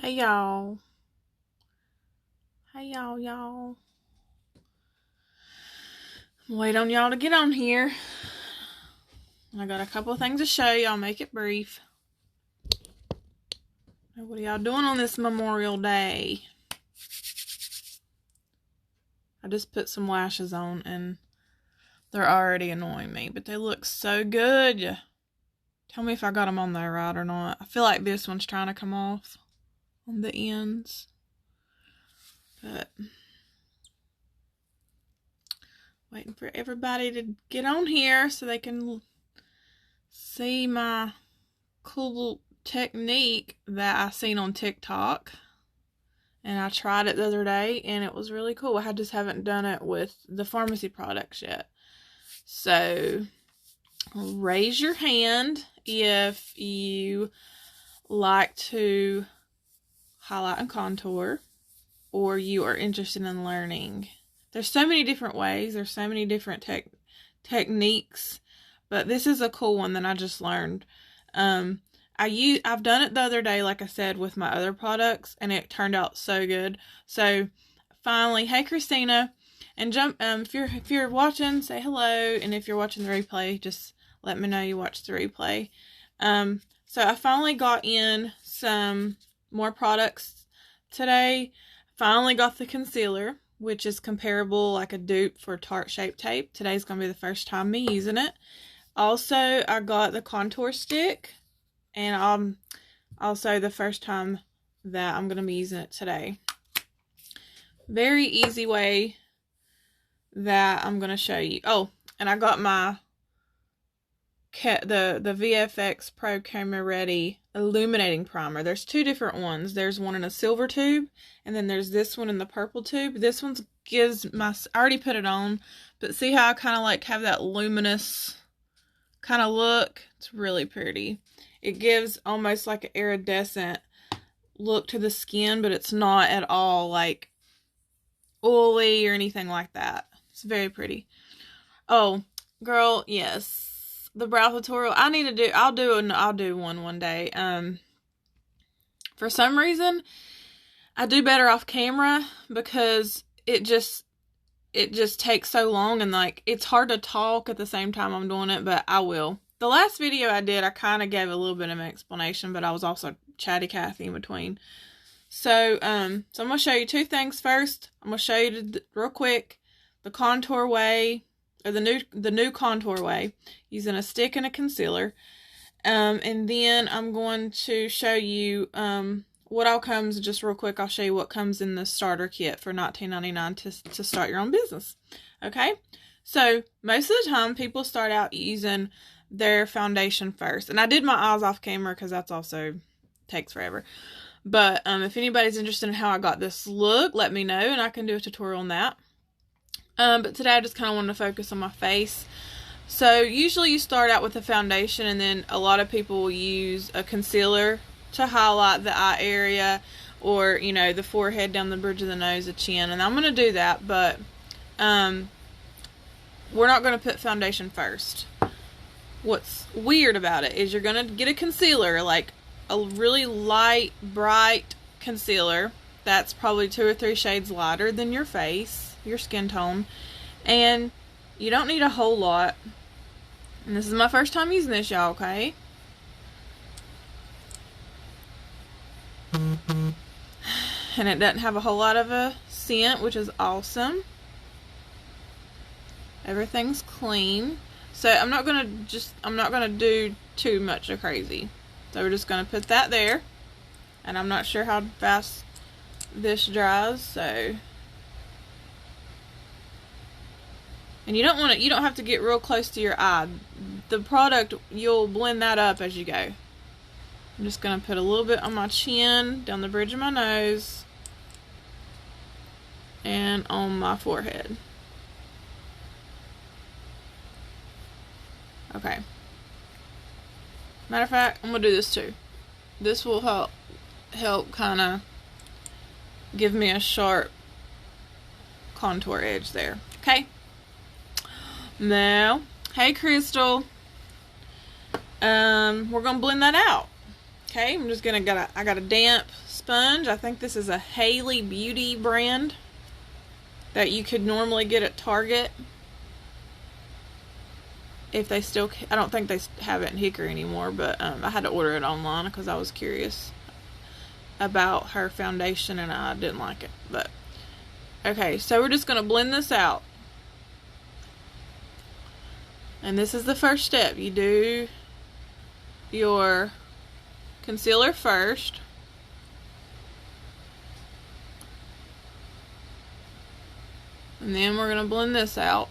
Hey y'all. Hey y'all. Wait on y'all to get on here. I got a couple of things to show you. I'll make it brief. What are y'all doing on this Memorial Day? I just put some lashes on and they're already annoying me, but they look so good. Tell me if I got them on there right or not. I feel like this one's trying to come off on the ends. But waiting for everybody to get on here so they can see my cool technique that I seen on TikTok. And I tried it the other day and it was really cool. I just haven't done it with the Farmasi products yet. So raise your hand if you like to highlight and contour, or you are interested in learning. There's so many different ways. There's so many different techniques, but this is a cool one that I just learned. I've done it the other day, like I said, with my other products, and it turned out so good. So finally, hey Christina, and jump. If you're watching, say hello, and if you're watching the replay, just let me know you watched the replay. So I finally got in some more products today. Finally got the concealer, which is comparable like a dupe for Tarte Shape Tape. Today's going to be the first time me using it. Also, I got the contour stick, and also the first time that I'm going to be using it today. Very easy way that I'm going to show you. Oh, and I got my the VFX Pro Camera Ready Illuminating Primer. There's two different ones. There's one in a silver tube, and then there's this one in the purple tube. This one gives I already put it on, but see how I kind of like have that luminous kind of look? It's really pretty. It gives almost like an iridescent look to the skin, but it's not at all like oily or anything like that. It's very pretty. Oh, girl, yes. The brow tutorial I'll do one day. For some reason I do better off camera because it just takes so long, and like it's hard to talk at the same time I'm doing it, but I will. The last video I did, I kind of gave a little bit of an explanation, but I was also chatty Cathy in between. So I'm going to show you two things first. I'm going to show you real quick the contour way, or the new contour way, using a stick and a concealer. And then I'm going to show you what all comes, just real quick, I'll show you what comes in the starter kit for $19.99 to start your own business. Okay? So, most of the time, people start out using their foundation first. And I did my eyes off camera because that's also takes forever. But if anybody's interested in how I got this look, let me know and I can do a tutorial on that. But today I just kind of wanted to focus on my face. So usually you start out with a foundation, and then a lot of people will use a concealer to highlight the eye area, or you know, the forehead, down the bridge of the nose, the chin. And I'm going to do that, but we're not going to put foundation first. What's weird about it is you're going to get a concealer, like a really light, bright concealer that's probably 2 or 3 shades lighter than your face, your skin tone, and you don't need a whole lot. And this is my first time using this, y'all, okay? And it doesn't have a whole lot of a scent, which is awesome. Everything's clean. So I'm not gonna do too much of crazy. So we're just gonna put that there. And I'm not sure how fast this dries, so. And you don't have to get real close to your eye. The product, you'll blend that up as you go. I'm just going to put a little bit on my chin, down the bridge of my nose, and on my forehead. Okay. Matter of fact, I'm going to do this too. This will help kind of give me a sharp contour edge there. Okay. Now, hey Crystal, we're going to blend that out. Okay, I'm just gonna I got a damp sponge. I think this is a Haley Beauty brand that you could normally get at Target. If they still, I don't think they have it in Hickory anymore, but I had to order it online because I was curious about her foundation and I didn't like it. But okay, so we're just gonna blend this out. And this is the first step. You do your concealer first. And then we're going to blend this out.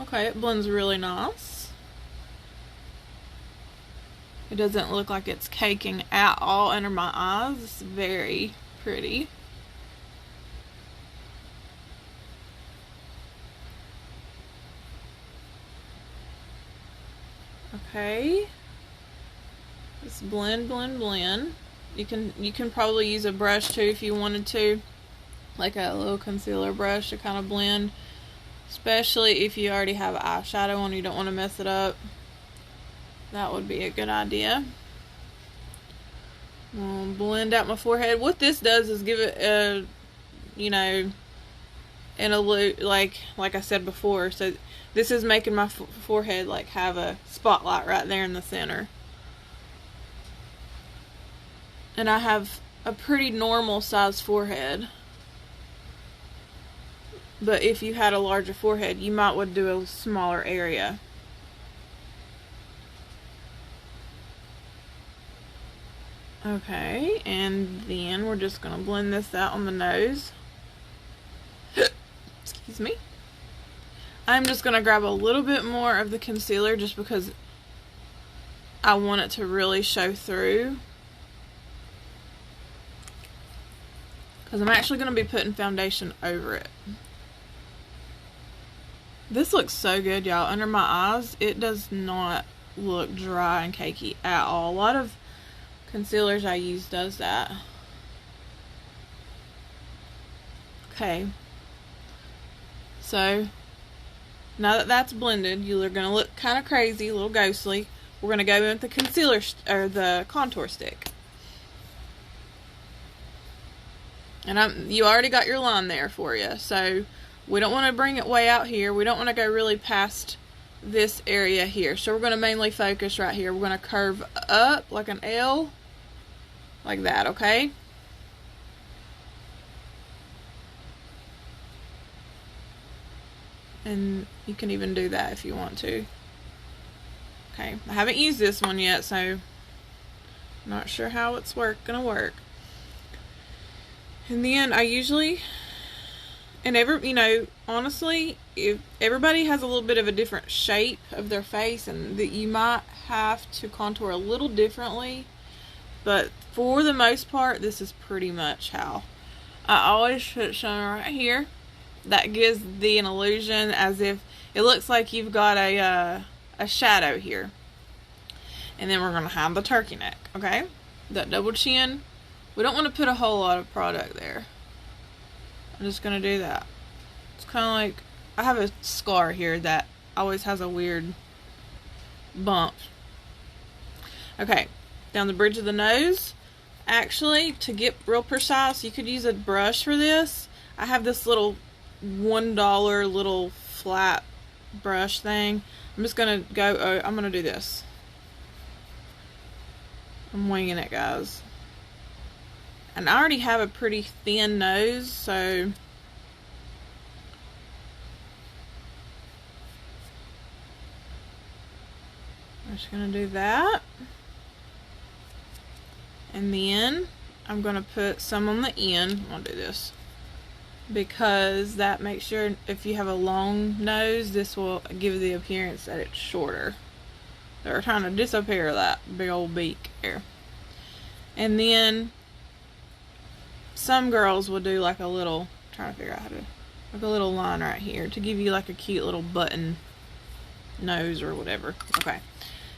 Okay, it blends really nice. It doesn't look like it's caking at all under my eyes. It's very pretty. Okay. Just blend, blend, blend. You can probably use a brush too if you wanted to, like a little concealer brush to kind of blend, especially if you already have eyeshadow on, you don't want to mess it up. That would be a good idea. I'll blend out my forehead. What this does is give it a, you know, in a loop, like I said before. So this is making my forehead like have a spotlight right there in the center. And I have a pretty normal size forehead. But if you had a larger forehead, you might would do a smaller area. Okay, and then we're just going to blend this out on the nose. Excuse me. I'm just going to grab a little bit more of the concealer just because I want it to really show through. Because I'm actually going to be putting foundation over it. This looks so good, y'all. Under my eyes, it does not look dry and cakey at all. A lot of concealers I use does that. Okay. So, now that that's blended, you're going to look kind of crazy, a little ghostly. We're going to go in with the concealer, or the contour stick. And you already got your line there for you. So, we don't want to bring it way out here. We don't want to go really past this area here. So, we're going to mainly focus right here. We're going to curve up like an L. Like that, okay? And you can even do that if you want to. Okay, I haven't used this one yet, so I'm not sure how it's gonna work. And then I usually, and you know, honestly, if everybody has a little bit of a different shape of their face, and that you might have to contour a little differently, but for the most part, this is pretty much how I always put it showing right here. That gives the an illusion as if it looks like you've got a shadow here. And then we're going to have the turkey neck, okay? That double chin. We don't want to put a whole lot of product there. I'm just going to do that. It's kind of like, I have a scar here that always has a weird bump. Okay, down the bridge of the nose. Actually, to get real precise, you could use a brush for this. I have this little $1 little flat brush thing. I'm just going to go, I'm going to do this. I'm winging it, guys. And I already have a pretty thin nose, so I'm just going to do that. And then I'm going to put some on the end. I'm going to do this because that makes sure if you have a long nose, this will give the appearance that it's shorter. They're trying to disappear that big old beak there. And then some girls will do like a little, I'm trying to figure out how to, like a little line right here to give you like a cute little button nose or whatever. Okay,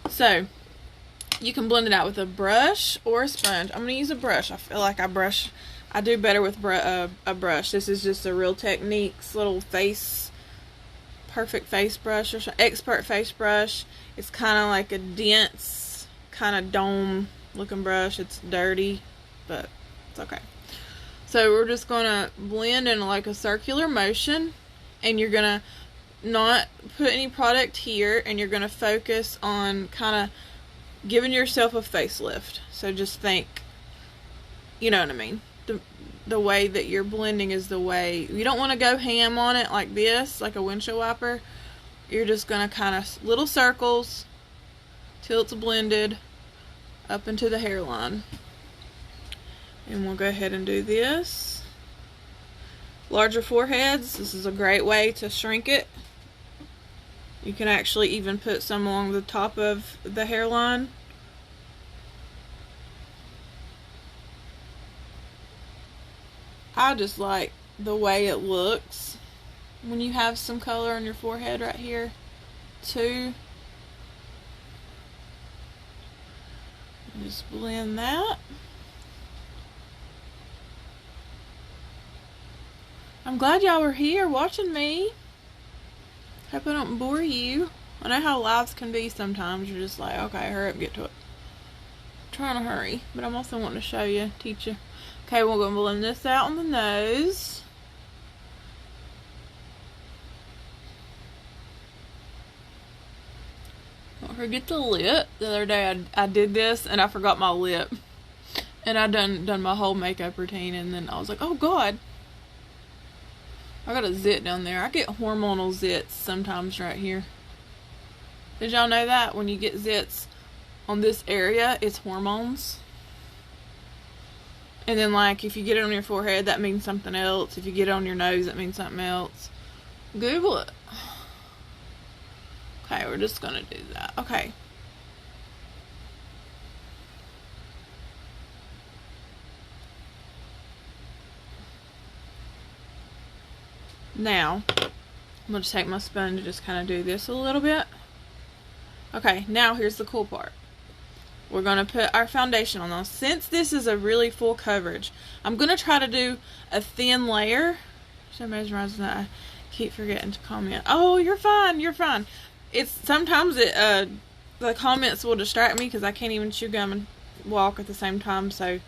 so you can blend it out with a brush or a sponge. I'm going to use a brush. I feel like I do better with a brush. This is just a Real Techniques little perfect face brush or expert face brush. It's kind of like a dense kind of dome looking brush. It's dirty, but it's okay. So we're just going to blend in like a circular motion, and you're going to not put any product here, and you're going to focus on kind of giving yourself a facelift. So just think, you know what I mean? The way that you're blending is the way. You don't want to go ham on it like this, like a windshield wiper. You're just going to kind of little circles till it's blended up into the hairline. And we'll go ahead and do this. Larger foreheads, this is a great way to shrink it. You can actually even put some along the top of the hairline. I just like the way it looks when you have some color on your forehead right here too. Just blend that. I'm glad y'all were here watching me. Hope I don't bore you. I know how lives can be sometimes. You're just like, okay, hurry up, get to it. I'm trying to hurry, but I'm also wanting to show you, teach you. Okay, we're going to blend this out on the nose. Don't forget the lip. The other day I did this and I forgot my lip. And I done my whole makeup routine, and then I was like, oh God. I got a zit down there. I get hormonal zits sometimes right here. Did y'all know that? When you get zits on this area, it's hormones. And then, like, if you get it on your forehead, that means something else. If you get it on your nose, that means something else. Google it. Okay, we're just going to do that. Okay. Now, I'm going to take my sponge and just kind of do this a little bit. Okay, now here's the cool part. We're going to put our foundation on. Now, since this is a really full coverage, I'm going to try to do a thin layer. Somebody's rising that. I keep forgetting to comment. Oh, you're fine. You're fine. It's sometimes the comments will distract me because I can't even chew gum and walk at the same time. So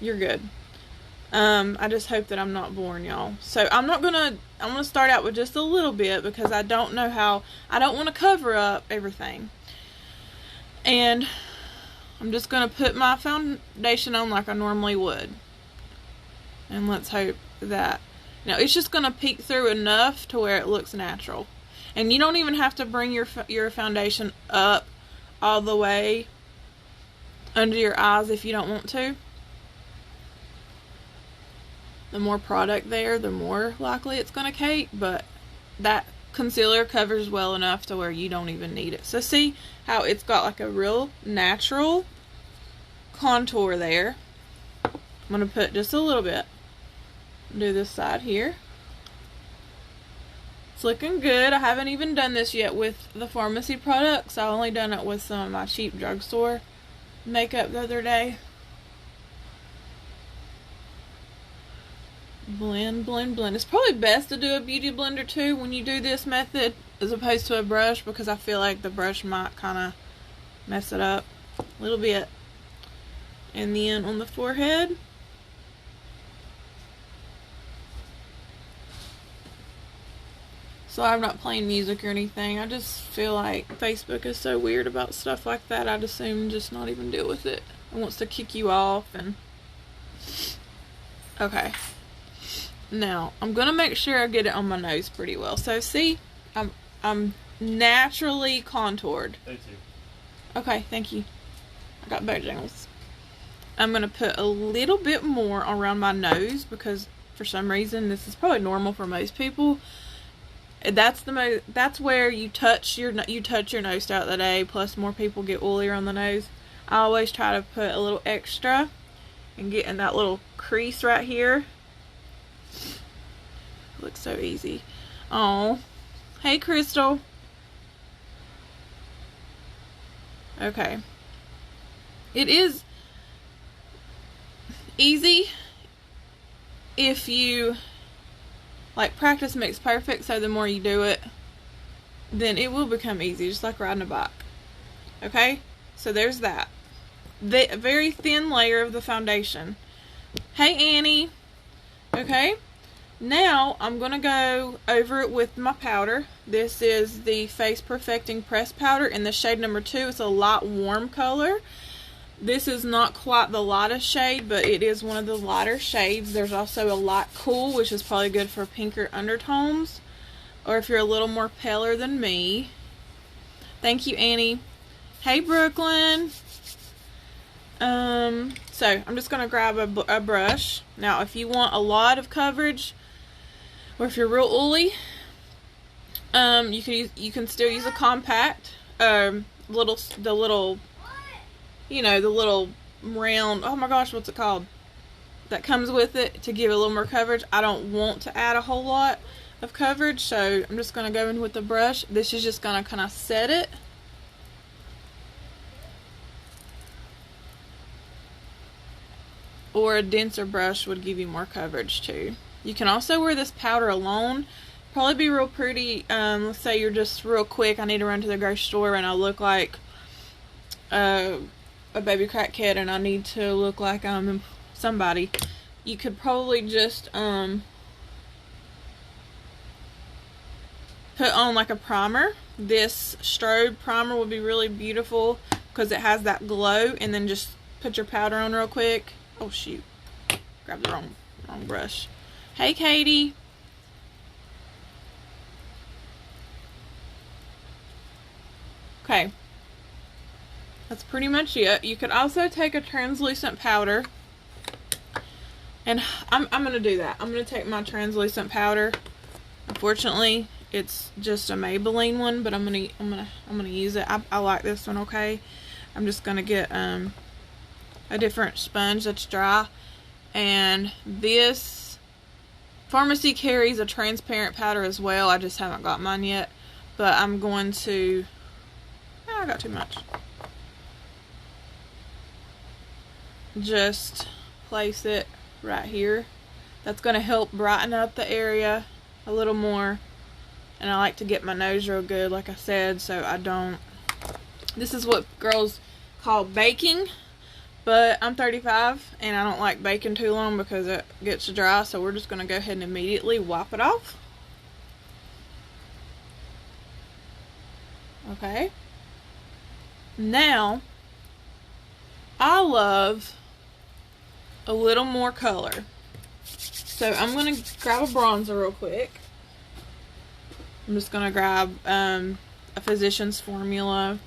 you're good. I just hope that I'm not boring y'all. So I'm gonna start out with just a little bit because I don't know how. I don't want to cover up everything. And I'm just going to put my foundation on like I normally would. And let's hope that, it's just going to peek through enough to where it looks natural. And you don't even have to bring your foundation up all the way under your eyes if you don't want to. The more product there, the more likely it's going to cake. But that concealer covers well enough to where you don't even need it. So see how it's got like a real natural contour there. I'm going to put just a little bit. Do this side here. It's looking good. I haven't even done this yet with the Farmasi products. I only done it with some of my cheap drugstore makeup the other day. Blend, blend, blend. It's probably best to do a beauty blender too when you do this method as opposed to a brush, because I feel like the brush might kind of mess it up a little bit. And then on the forehead. So I'm not playing music or anything. I just feel like Facebook is so weird about stuff like that. I'd assume just not even deal with it. It wants to kick you off and... Okay. Now, I'm going to make sure I get it on my nose pretty well. So, see? I'm naturally contoured. Thank you. Okay, thank you. I got Bojangles. I'm going to put a little bit more around my nose because for some reason this is probably normal for most people. That's where you touch your nose throughout the day, plus more people get oilier on the nose. I always try to put a little extra and get in that little crease right here. Looks so easy. Oh, hey Crystal. Okay. It is easy if you practice makes perfect, so the more you do it, then it will become easy, just like riding a bike. Okay? So there's that. very thin layer of the foundation. Hey, Annie. Okay. Now, I'm going to go over it with my powder. This is the Face Perfecting Press Powder in the shade number 2. It's a light warm color. This is not quite the lightest shade, but it is one of the lighter shades. There's also a light cool, which is probably good for pinker undertones, or if you're a little more paler than me. Thank you, Annie. Hey, Brooklyn. So I'm just going to grab a brush. Now, if you want a lot of coverage, or if you're real woolly, you can still use a compact. The little round, oh my gosh, what's it called? That comes with it to give a little more coverage. I don't want to add a whole lot of coverage, so I'm just going to go in with the brush. This is just going to kind of set it. Or a denser brush would give you more coverage too. You can also wear this powder alone. Probably be real pretty. Let's say you're just real quick. I need to run to the grocery store and I look like a baby crackhead and I need to look like I'm somebody. You could probably just put on like a primer. This strobe primer would be really beautiful because it has that glow, and then just put your powder on real quick. Oh shoot, grabbed the wrong brush. Hey, Katie. Okay, that's pretty much it. You could also take a translucent powder, and I'm gonna do that. I'm gonna take my translucent powder. Unfortunately, it's just a Maybelline one, but I'm gonna use it. I like this one. Okay, I'm just gonna get a different sponge that's dry, and this Farmasi carries a transparent powder as well. I just haven't got mine yet, but I'm going to, I got too much. Just place it right here. That's going to help brighten up the area a little more, and I like to get my nose real good, like I said, so I don't, this is what girls call baking. But I'm 35 and I don't like baking too long because it gets dry, so we're just going to go ahead and immediately wipe it off. Okay. Now, I love a little more color. So I'm going to grab a bronzer real quick. I'm just going to grab a Physicians Formula.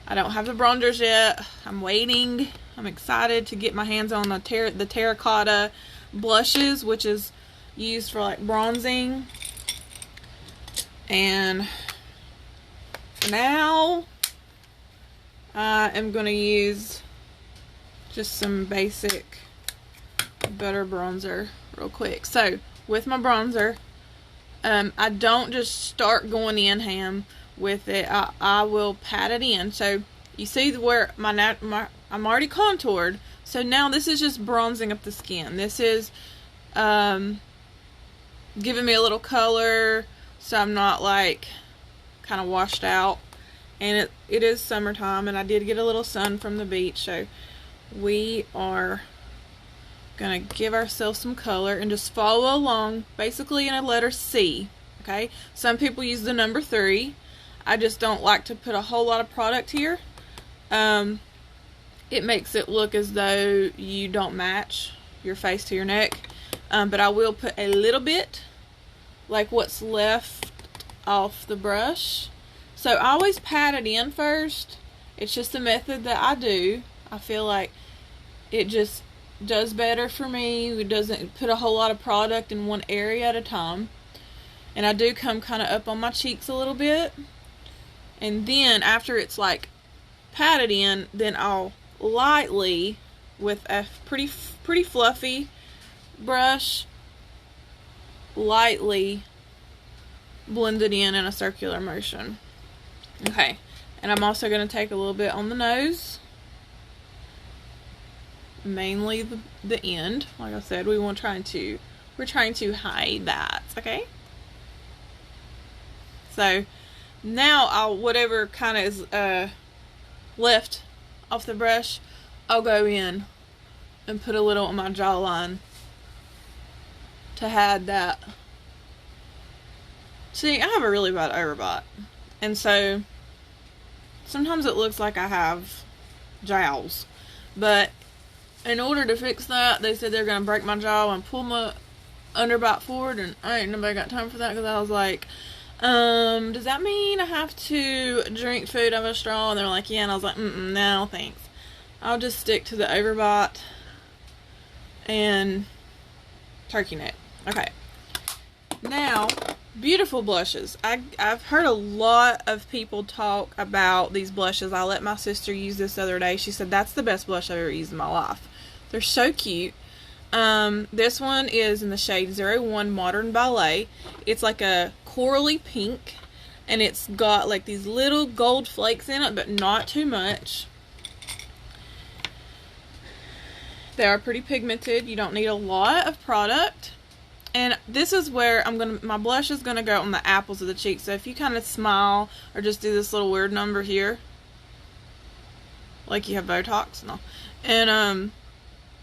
I don't have the bronzers yet. I'm waiting. I'm excited to get my hands on the terracotta blushes, which is used for like bronzing. And for now, I am going to use just some basic butter bronzer real quick. So with my bronzer, I don't just start going in ham with it. I will pat it in. So you see where I'm already contoured, so now this is just bronzing up the skin. This is giving me a little color, so I'm not like kind of washed out. And it is summertime, and I did get a little sun from the beach, so we are gonna give ourselves some color and just follow along, basically in a letter C. Okay, some people use the number 3. I just don't like to put a whole lot of product here. It makes it look as though you don't match your face to your neck. But I will put a little bit, like what's left off the brush. So I always pat it in first. It's just a method that I do. I feel like it just does better for me. It doesn't put a whole lot of product in one area at a time. And I do come kind of up on my cheeks a little bit. And then after it's like patted in, then I'll lightly, with a pretty fluffy brush, lightly blend it in a circular motion. Okay, and I'm also going to take a little bit on the nose, mainly the end. Like I said, we're trying to hide that. Okay, so now whatever kind of is left off the brush, I'll go in and put a little on my jawline to hide that. See, I have a really bad overbite, and so sometimes it looks like I have jowls, but in order to fix that, they said they're going to break my jaw and pull my underbite forward, and I ain't nobody got time for that, because I was like, does that mean I have to drink food out of a straw? And they're like, yeah, and I was like, no, thanks. I'll just stick to the overbite and turkey neck. Okay. Now, beautiful blushes. I've heard a lot of people talk about these blushes. I let my sister use this the other day. She said that's the best blush I've ever used in my life. They're so cute. This one is in the shade 01 Modern Ballet. It's like a corally pink, and it's got like these little gold flakes in it, but not too much. They are pretty pigmented. You don't need a lot of product. And this is where my blush is gonna go on the apples of the cheek. So if you kind of smile or just do this little weird number here, like you have Botox and all, and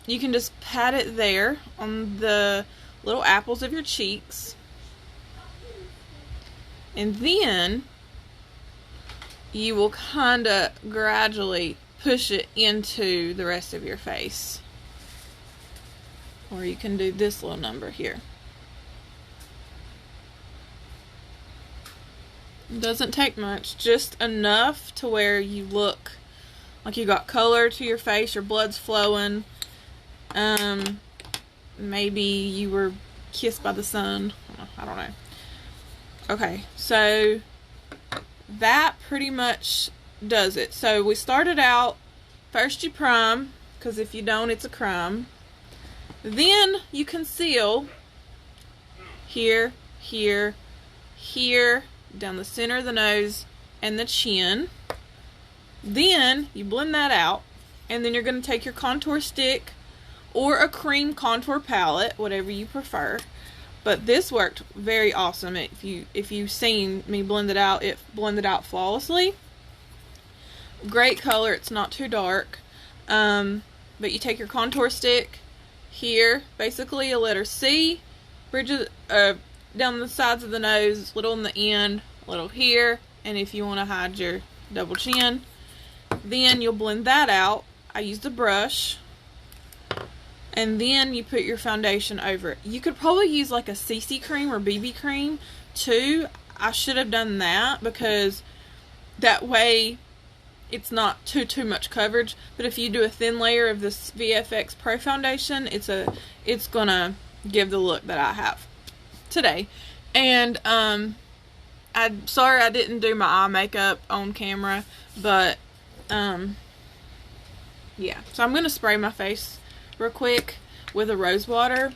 you can just pat it there on the little apples of your cheeks, and then you will kind of gradually push it into the rest of your face. Or you can do this little number here. It doesn't take much, just enough to where you look like you got color to your face, your blood's flowing. Maybe you were kissed by the sun. I don't know. Okay, so that pretty much does it. So we started out, first you prime, because if you don't, it's a crime. Then you conceal here, here, here, down the center of the nose and the chin. Then you blend that out, and then you're going to take your contour stick or a cream contour palette, whatever you prefer. But this worked very awesome. If you've seen me blend it out, it blended out flawlessly. Great color. It's not too dark. But you take your contour stick here, basically a letter C, bridges down the sides of the nose, little on the end, a little here, and if you want to hide your double chin, then you'll blend that out. I used a brush, and then you put your foundation over it. You could probably use like a CC cream or BB cream too. I should have done that, because that way it's not too much coverage. But if you do a thin layer of this VFX Pro foundation, it's gonna give the look that I have today. And I'm sorry I didn't do my eye makeup on camera, but yeah. So I'm gonna spray my face real quick with a rose water.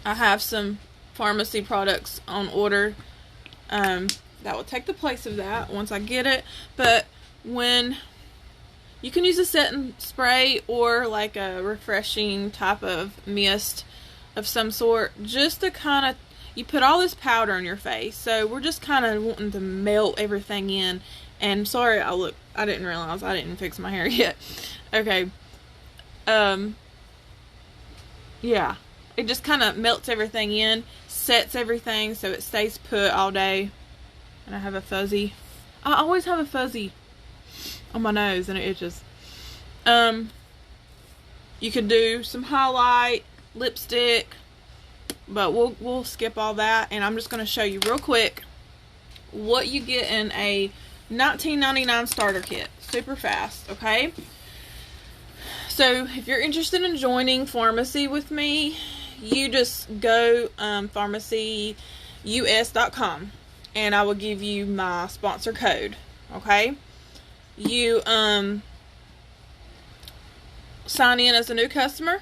I have some Farmasi products on order that will take the place of that once I get it. But when you can use a setting spray or like a refreshing type of mist of some sort, just to kind of, you put all this powder on your face, so we're just kind of wanting to melt everything in. And sorry, I didn't realize I didn't fix my hair yet. Okay. Yeah, it just kind of melts everything in, sets everything so it stays put all day. And I have a fuzzy. I always have a fuzzy on my nose and it itches. You could do some highlight, lipstick, but we'll skip all that, and I'm just going to show you real quick what you get in a $19.99 starter kit. Super fast, okay? So if you're interested in joining Farmasi with me, you just go farmacyus.com, and I will give you my sponsor code, okay? You sign in as a new customer,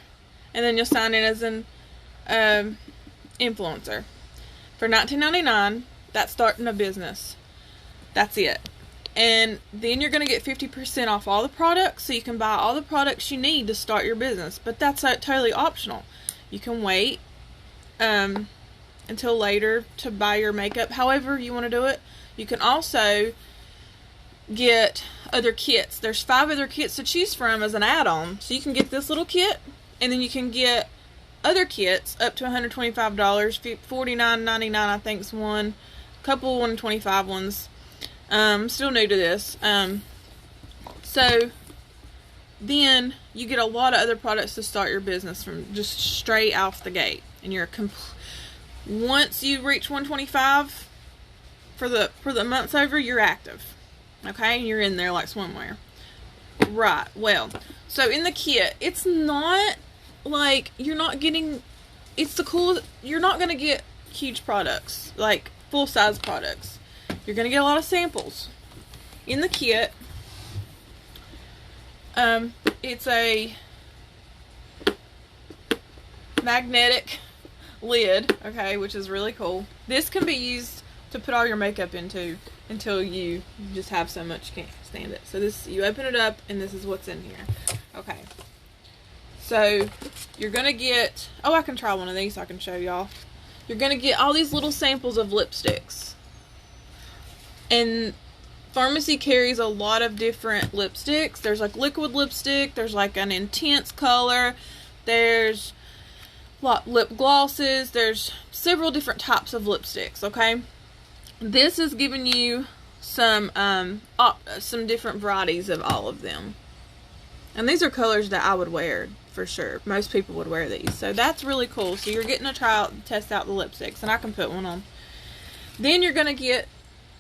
and then you'll sign in as an influencer. For $19.99, that's starting a business. That's it. And then you're going to get 50% off all the products, so you can buy all the products you need to start your business. But that's totally optional. You can wait until later to buy your makeup, however you want to do it. You can also get other kits. There's 5 other kits to choose from as an add-on. So you can get this little kit, and then you can get other kits up to $125, $49.99 I think is one, a couple $125 ones. Still new to this. So then you get a lot of other products to start your business from just straight off the gate, and you're once you reach 125 for the month's over, you're active. Okay, you're in there like swimwear. Right. Well, so in the kit, it's not like you're not getting. It's the cool. You're not gonna get huge products like full size products. You're gonna get a lot of samples in the kit. It's a magnetic lid, okay, which is really cool. This can be used to put all your makeup into until you just have so much you can't stand it. So this, you open it up and this is what's in here. Okay. So you're going to get, oh, I can try one of these so I can show y'all. You're going to get all these little samples of lipsticks. And Farmasi carries a lot of different lipsticks. There's like liquid lipstick, there's like an intense color, there's lip glosses, there's several different types of lipsticks, okay? This is giving you some different varieties of all of them. And these are colors that I would wear for sure. Most people would wear these. So that's really cool. So you're getting to test out the lipsticks, and I can put one on. Then you're going to get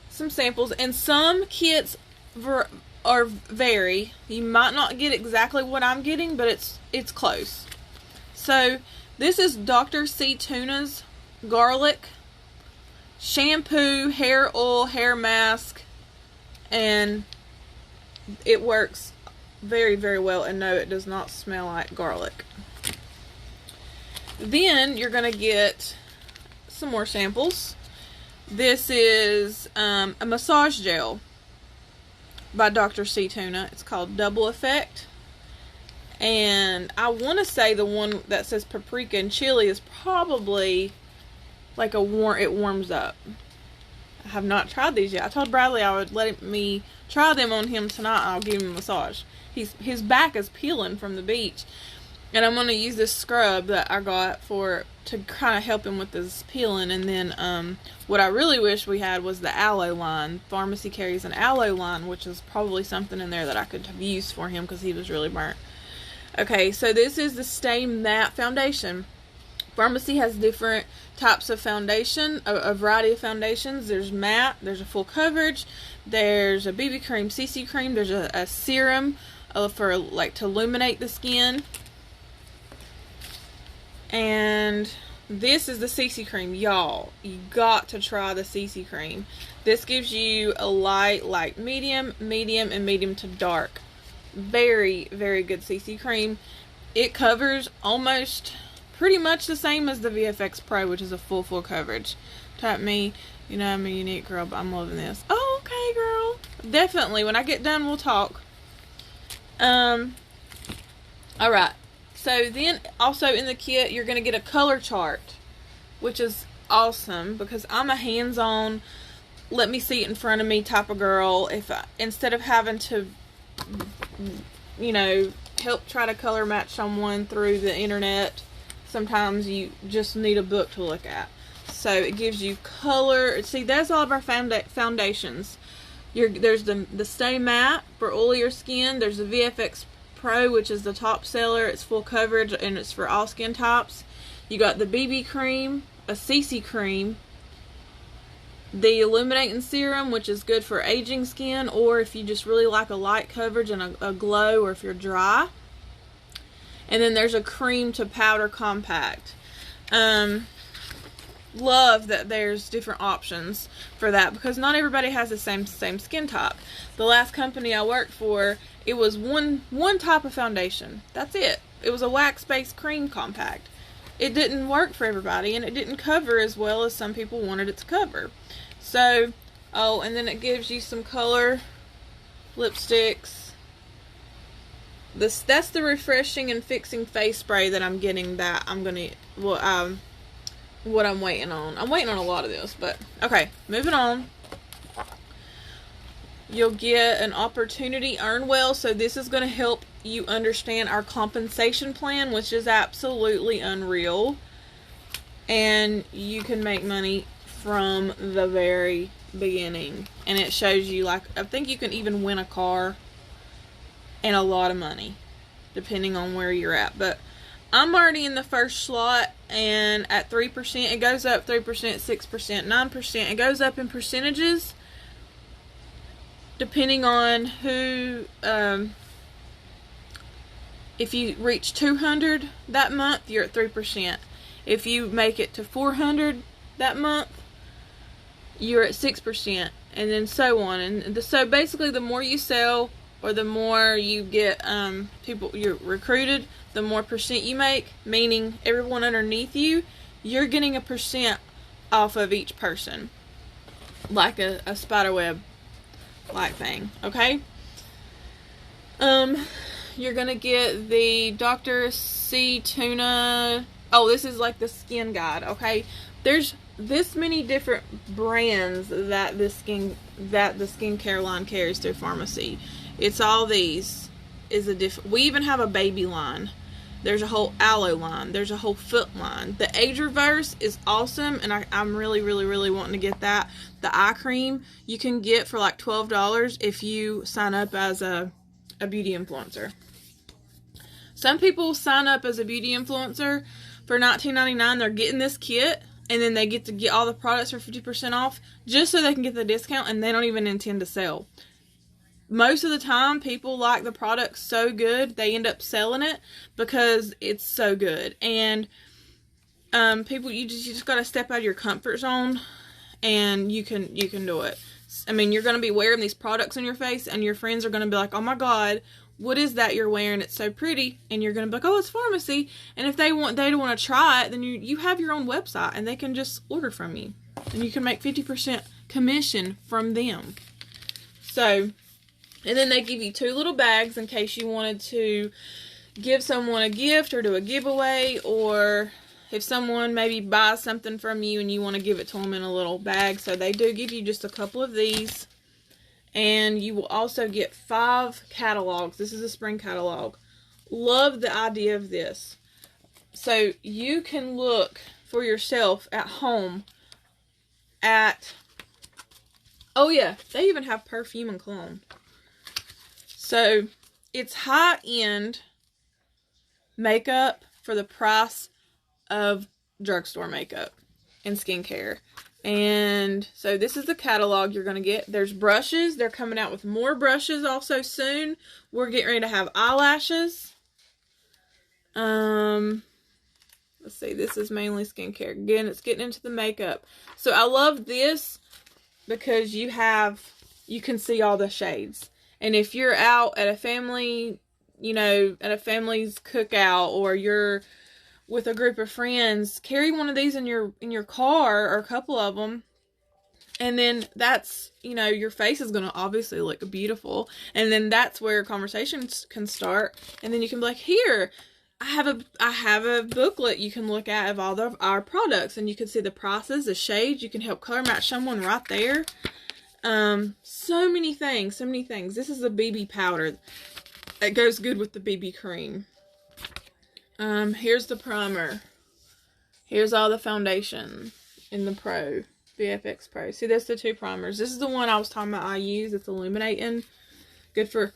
some samples, and some kits vary. You might not get exactly what I'm getting, but it's close. So this is Dr. C. Tuna's garlic shampoo, hair oil, hair mask, and it works very, very well, and no, it does not smell like garlic. Then you're going to get some more samples. This is a massage gel by Dr. C. Tuna. It's called Double Effect. And I want to say the one that says paprika and chili is probably like it warms up. I have not tried these yet. I told Bradley I would let me try them on him tonight. I'll give him a massage. His back is peeling from the beach, and I'm going to use this scrub that I got to kind of help him with this peeling. And then what I really wish we had was the aloe line. Farmasi carries an aloe line, which is probably something in there that I could have used for him because he was really burnt. Okay, so this is the Stay Matte Foundation. Farmasi has different types of foundation, a variety of foundations. There's matte, there's a full coverage, there's a BB cream, CC cream, there's a serum for like to illuminate the skin. And this is the CC cream. Y'all, you got to try the CC cream. This gives you a light, medium, and medium to dark. Very, very good CC cream. It covers almost pretty much the same as the VFX Pro, which is a full coverage. Type me, you know I'm a unique girl, but I'm loving this. Oh, okay, girl. Definitely. When I get done, we'll talk. Alright. So then, also in the kit, you're going to get a color chart, which is awesome because I'm a hands-on, let me see it in front of me type of girl. Instead of having to, help try to color match someone through the internet, sometimes you just need a book to look at. So it gives you color. See, that's all of our foundations. There's the Stay Matte for oilier skin. There's the VFX Pro, which is the top seller. It's full coverage and it's for all skin types. You got the BB cream, a CC cream, the illuminating serum, which is good for aging skin, or if you just really like a light coverage and a glow, or if you're dry. And then there's a cream to powder compact. Love that there's different options for that because not everybody has the same skin type. The last company I worked for, it was one type of foundation. That's it. It was a wax-based cream compact. It didn't work for everybody, and it didn't cover as well as some people wanted it to cover. So, and then it gives you some color lipsticks. That's the refreshing and fixing face spray that I'm getting. That I'm gonna what I'm waiting on. I'm waiting on a lot of this, but okay, moving on. You'll get an opportunity earn well. So this is going to help you understand our compensation plan, which is absolutely unreal. And you can make money from the very beginning. And it shows you, like, I think you can even win a car and a lot of money, depending on where you're at. But I'm already in the first slot, and at 3%, it goes up 3%, 6%, 9%. It goes up in percentages, depending on who, if you reach 200 that month, you're at 3%. If you make it to 400 that month, you're at 6%, and then so on. And so basically, the more you sell, or the more you get people you're recruited, the more percent you make, meaning everyone underneath you, you're getting a percent off of each person, like a spider web like thing, okay? You're gonna get the Dr. C Tuna. Oh, this is like the skin guide, okay? There's this many different brands that the skincare line carries through Farmasi. It's all these. We even have a baby line. There's a whole aloe line. There's a whole foot line. The age reverse is awesome, and I'm really, really, really wanting to get that. The eye cream you can get for like $12 if you sign up as a beauty influencer. Some people sign up as a beauty influencer for $19.99. They're getting this kit, and then they get to get all the products for 50% off just so they can get the discount, and they don't even intend to sell. Most of the time, people like the product so good, they end up selling it because it's so good. And people, you just got to step out of your comfort zone, and you can do it. I mean, you're going to be wearing these products on your face, and your friends are going to be like, "Oh my God, what is that you're wearing? It's so pretty." And you're going to be like, "Oh, it's Farmasi." And if they want to try it, then you have your own website, and they can just order from you, and you can make 50% commission from them. So. And then they give you 2 little bags in case you wanted to give someone a gift or do a giveaway, or if someone maybe buys something from you and you want to give it to them in a little bag. So they do give you just a couple of these. And you will also get 5 catalogs. This is a spring catalog. Love the idea of this. So you can look for yourself at home at... Oh yeah, they even have perfume and cologne. So, it's high-end makeup for the price of drugstore makeup and skincare. And so, this is the catalog you're going to get. There's brushes. They're coming out with more brushes also soon. We're getting ready to have eyelashes. Let's see. This is mainly skincare. Again, it's getting into the makeup. So, I love this because you can see all the shades. And if you're out at a family, at a family's cookout, or you're with a group of friends, carry one of these in your car, or a couple of them. And then that's, your face is going to obviously look beautiful. And then that's where conversations can start. And then you can be like, "Here, I have a booklet you can look at of all of our products." And you can see the prices, the shades. You can help color match someone right there. So many things. This is the BB powder. It goes good with the BB cream. Here's the primer. Here's all the foundation in the Pro, VFX Pro. See, that's the 2 primers. This is the one I was talking about I use. It's illuminating. Good for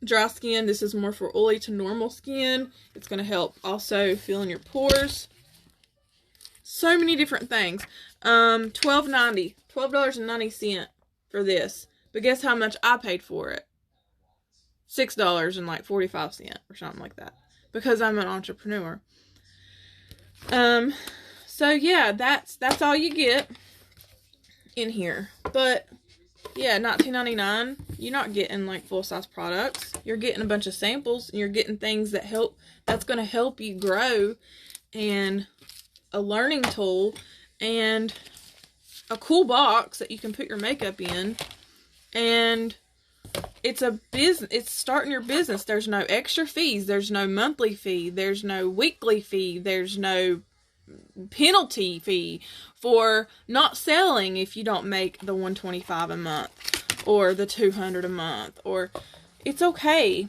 dry skin. This is more for oily to normal skin. It's going to help also fill in your pores. So many different things. $12.90. $12.90 for this. But guess how much I paid for it? $6.45 or something like that. Because I'm an entrepreneur. So yeah, that's all you get in here. But yeah, $19.99. You're not getting like full-size products. You're getting a bunch of samples, and you're getting things that's going to help you grow, and a learning tool, and a cool box that you can put your makeup in. And it's a business. It's starting your business. There's no extra fees. There's no monthly fee. There's no weekly fee. There's no penalty fee for not selling if you don't make the $125 a month. or the $200 a month, or it's okay.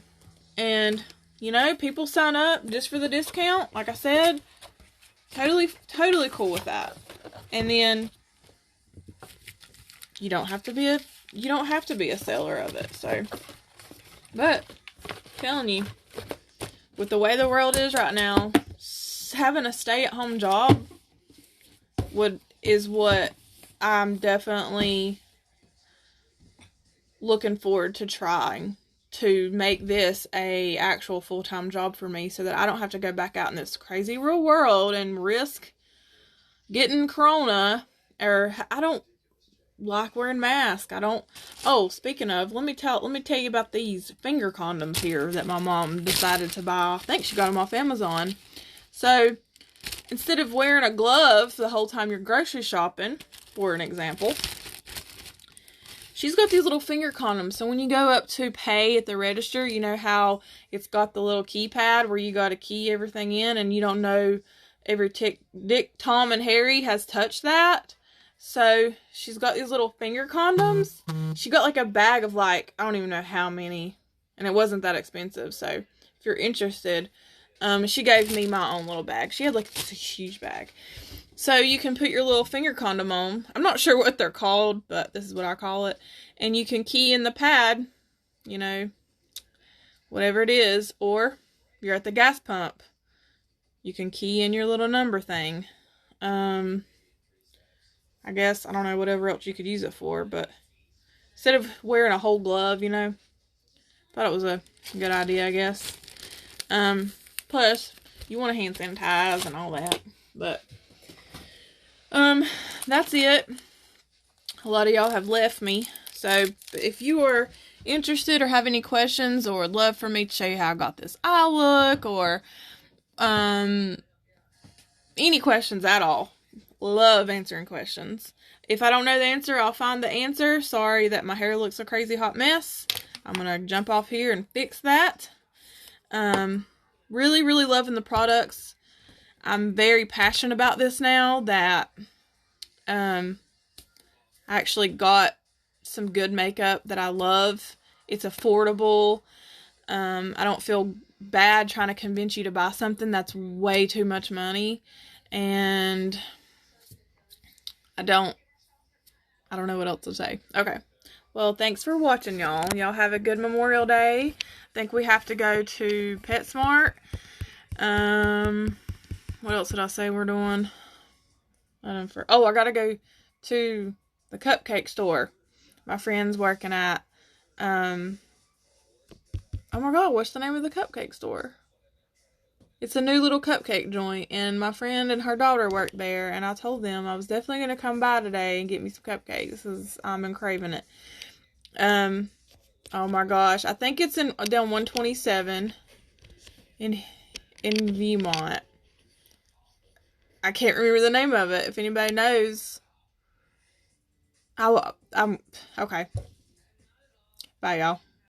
And, you know, people sign up just for the discount. Like I said, totally cool with that. And then you don't have to be a seller of it. So, but telling you, with the way the world is right now, having a stay-at-home job is what I'm definitely looking forward to trying, to make this a actual full-time job for me, so that I don't have to go back out in this crazy real world and risk getting corona. Or I don't like wearing masks. Oh, speaking of, let me tell you about these finger condoms here that my mom decided to buy. I think she got them off Amazon. So instead of wearing a glove the whole time you're grocery shopping, for an example, she's got these little finger condoms. So when you go up to pay at the register, you know how it's got the little keypad where you got to key everything in, and you don't know every Dick, Tom, and Harry has touched that. So she's got these little finger condoms. She got like a bag of like, I don't even know how many, and it wasn't that expensive. So if you're interested, she gave me my own little bag. She had like this huge bag. So you can put your little finger condom on. I'm not sure what they're called, but this is what I call it. And you can key in the pad, you know, whatever it is. Or if you're at the gas pump, you can key in your little number thing. I guess, I don't know, whatever else you could use it for, but instead of wearing a whole glove, you know, thought it was a good idea, I guess. Plus, you want to hand sanitize and all that, but, that's it. A lot of y'all have left me, so if you are interested or have any questions, or would love for me to show you how I got this eye look, or, any questions at all, love answering questions. If I don't know the answer, I'll find the answer. Sorry that my hair looks a crazy hot mess. I'm going to jump off here and fix that. Really, really loving the products. I'm very passionate about this now that I actually got some good makeup that I love. It's affordable. I don't feel bad trying to convince you to buy something that's way too much money. And I don't know what else to say. Okay. Well, thanks for watching, y'all. Y'all have a good Memorial Day. I think we have to go to PetSmart. What else did I say we're doing? I gotta go to the cupcake store. My friend's working at, oh my God, what's the name of the cupcake store? It's a new little cupcake joint, and my friend and her daughter work there, and I told them I was definitely going to come by today and get me some cupcakes. I've been craving it. Oh my gosh, I think it's down 127 in Viewmont. I can't remember the name of it. If anybody knows, I'm okay. Bye, y'all.